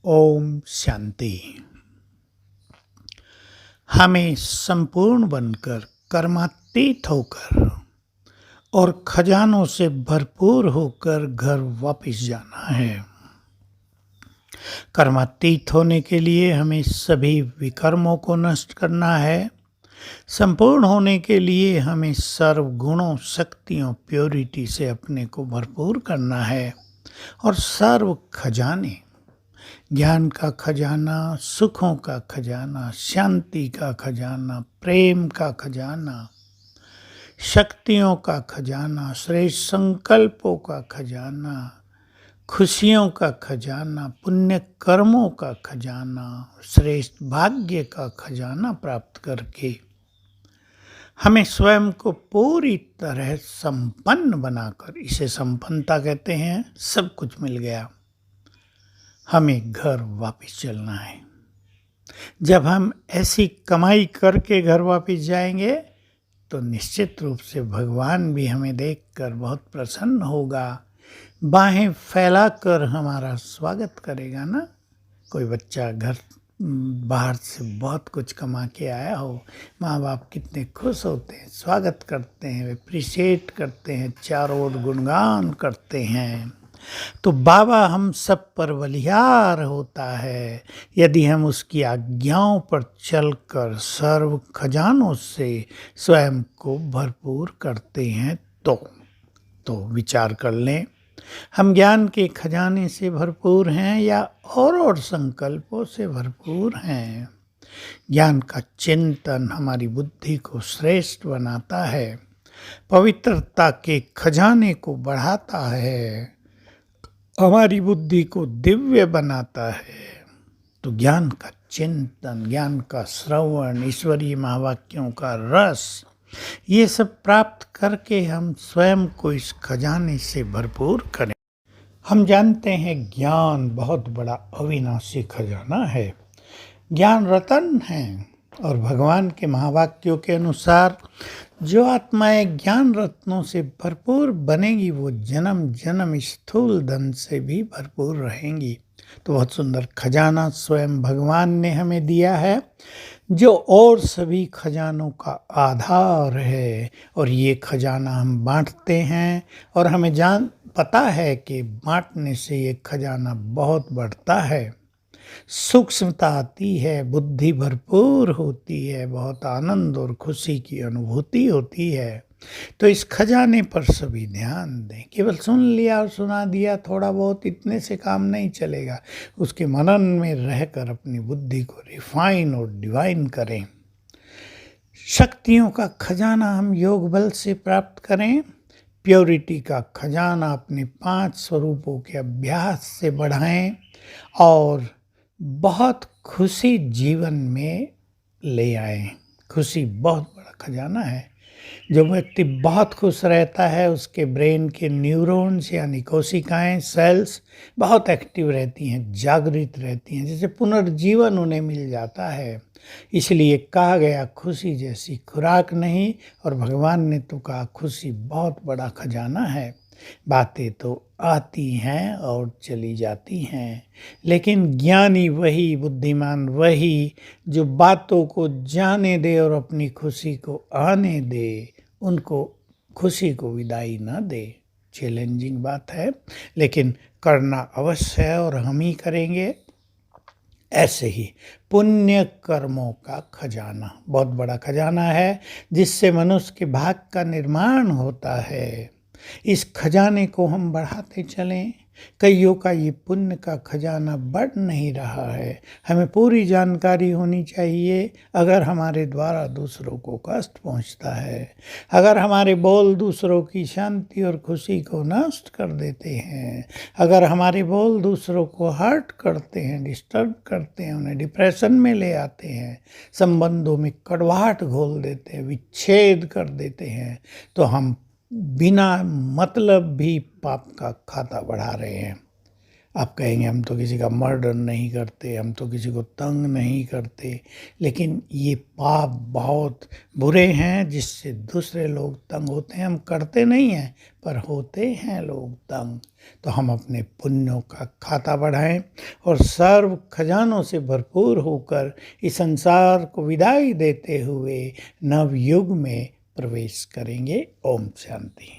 ओम शांति। हमें संपूर्ण बनकर कर्मातीत होकर और खजानों से भरपूर होकर घर वापस जाना है। कर्मातीत होने के लिए हमें सभी विकर्मों को नष्ट करना है। संपूर्ण होने के लिए हमें सर्व गुणों, शक्तियों, प्योरिटी से अपने को भरपूर करना है और सर्व खजाने, ज्ञान का खजाना, सुखों का खजाना, शांति का खजाना, प्रेम का खजाना, शक्तियों का खजाना, श्रेष्ठ संकल्पों का खजाना, खुशियों का खजाना, पुण्य कर्मों का खजाना, श्रेष्ठ भाग्य का खजाना प्राप्त करके हमें स्वयं को पूरी तरह संपन्न बनाकर, इसे संपन्नता कहते हैं, सब कुछ मिल गया, हमें घर वापस चलना है। जब हम ऐसी कमाई करके घर वापस जाएंगे तो निश्चित रूप से भगवान भी हमें देखकर बहुत प्रसन्न होगा, बाहें फैलाकर हमारा स्वागत करेगा ना। कोई बच्चा घर बाहर से बहुत कुछ कमा के आया हो, माँ बाप कितने खुश होते हैं, स्वागत करते हैं, अप्रिशिएट करते हैं, चारों ओर गुणगान करते हैं। तो बाबा हम सब पर बलिहार होता है यदि हम उसकी आज्ञाओं पर चलकर सर्व खजानों से स्वयं को भरपूर करते हैं। तो विचार कर लें, हम ज्ञान के खजाने से भरपूर हैं या और संकल्पों से भरपूर हैं। ज्ञान का चिंतन हमारी बुद्धि को श्रेष्ठ बनाता है, पवित्रता के खजाने को बढ़ाता है, हमारी बुद्धि को दिव्य बनाता है। तो ज्ञान का चिंतन, ज्ञान का श्रवण, ईश्वरीय महावाक्यों का रस, ये सब प्राप्त करके हम स्वयं को इस खजाने से भरपूर करें। हम जानते हैं ज्ञान बहुत बड़ा अविनाशी खजाना है, ज्ञान रतन है। और भगवान के महावाक्यों के अनुसार जो आत्माएं ज्ञान रत्नों से भरपूर बनेगी वो जन्म जन्म स्थूल धन से भी भरपूर रहेंगी। तो बहुत सुंदर खजाना स्वयं भगवान ने हमें दिया है, जो और सभी खजानों का आधार है। और ये खजाना हम बांटते हैं और हमें पता है कि बांटने से ये खजाना बहुत बढ़ता है, सूक्ष्मता आती है, बुद्धि भरपूर होती है, बहुत आनंद और खुशी की अनुभूति होती है। तो इस खजाने पर सभी ध्यान दें। केवल सुन लिया और सुना दिया थोड़ा बहुत, इतने से काम नहीं चलेगा। उसके मनन में रहकर अपनी बुद्धि को रिफाइन और डिवाइन करें। शक्तियों का खजाना हम योग बल से प्राप्त करें। प्योरिटी का खजाना अपने 5 स्वरूपों के अभ्यास से बढ़ाएं और बहुत खुशी जीवन में ले आए। खुशी बहुत बड़ा खजाना है। जो व्यक्ति बहुत खुश रहता है उसके ब्रेन के न्यूरॉन्स यानी कोशिकाएं, सेल्स बहुत एक्टिव रहती हैं, जागृत रहती हैं, जैसे पुनर्जीवन उन्हें मिल जाता है। इसलिए कहा गया खुशी जैसी खुराक नहीं, और भगवान ने तो कहा खुशी बहुत बड़ा खजाना है। बातें तो आती हैं और चली जाती हैं, लेकिन ज्ञानी वही, बुद्धिमान वही जो बातों को जाने दे और अपनी खुशी को आने दे, उनको खुशी को विदाई ना दे। चैलेंजिंग बात है, लेकिन करना अवश्य है और हम ही करेंगे। ऐसे ही पुण्य कर्मों का खजाना बहुत बड़ा खजाना है, जिससे मनुष्य के भाग्य का निर्माण होता है। इस खजाने को हम बढ़ाते चलें। कईयों का ये पुण्य का खजाना बढ़ नहीं रहा है। हमें पूरी जानकारी होनी चाहिए। अगर हमारे द्वारा दूसरों को कष्ट पहुंचता है, अगर हमारे बोल दूसरों की शांति और खुशी को नष्ट कर देते हैं, अगर हमारे बोल दूसरों को हर्ट करते हैं, डिस्टर्ब करते हैं, उन्हें डिप्रेशन में ले आते हैं, संबंधों में कड़वाहट घोल देते हैं, विच्छेद कर देते हैं, तो हम बिना मतलब भी पाप का खाता बढ़ा रहे हैं। आप कहेंगे हम तो किसी का मर्डर नहीं करते, हम तो किसी को तंग नहीं करते, लेकिन ये पाप बहुत बुरे हैं जिससे दूसरे लोग तंग होते हैं। हम करते नहीं हैं पर होते हैं लोग तंग। तो हम अपने पुण्यों का खाता बढ़ाएं और सर्व खजानों से भरपूर होकर इस संसार को विदाई देते हुए नवयुग में प्रवेश करेंगे। ओम शांति।